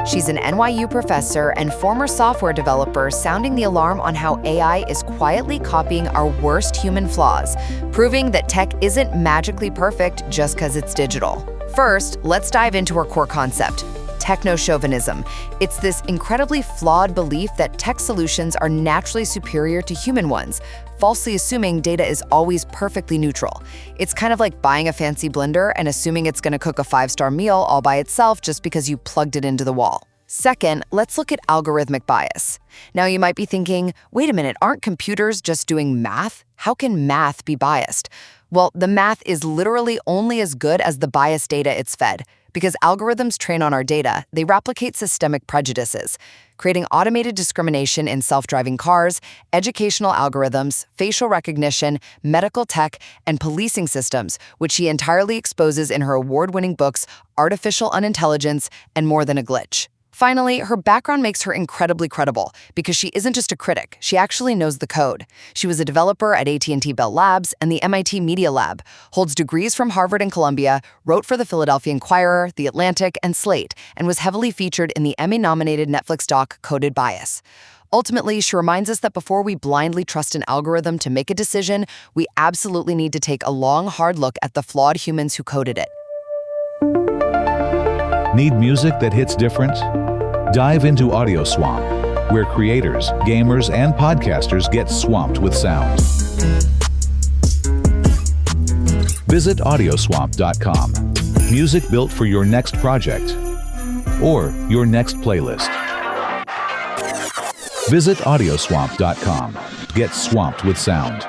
She's an NYU professor and former software developer, sounding the alarm on how AI is quietly copying our worst human flaws, proving that tech isn't magically perfect just because it's digital. First, let's dive into her core concept: technochauvinism. It's this incredibly flawed belief that tech solutions are naturally superior to human ones, falsely assuming data is always perfectly neutral. It's kind of like buying a fancy blender and assuming it's going to cook a 5-star meal all by itself just because you plugged it into the wall. Second, let's look at algorithmic bias. Now you might be thinking, wait a minute, aren't computers just doing math? How can math be biased? Well, the math is literally only as good as the biased data it's fed. Because algorithms train on our data, they replicate systemic prejudices, creating automated discrimination in self-driving cars, educational algorithms, facial recognition, medical tech, and policing systems, which she entirely exposes in her award-winning books, Artificial Unintelligence and More Than a Glitch. Finally, her background makes her incredibly credible because she isn't just a critic, she actually knows the code. She was a developer at AT&T Bell Labs and the MIT Media Lab, holds degrees from Harvard and Columbia, wrote for the Philadelphia Inquirer, The Atlantic, and Slate, and was heavily featured in the Emmy-nominated Netflix doc Coded Bias. Ultimately, she reminds us that before we blindly trust an algorithm to make a decision, we absolutely need to take a long, hard look at the flawed humans who coded it. Need music that hits different? Dive into Audio Swamp, where creators, gamers, and podcasters get swamped with sound. Visit audioswamp.com. Music built for your next project or your next playlist. Visit audioswamp.com. Get swamped with sound.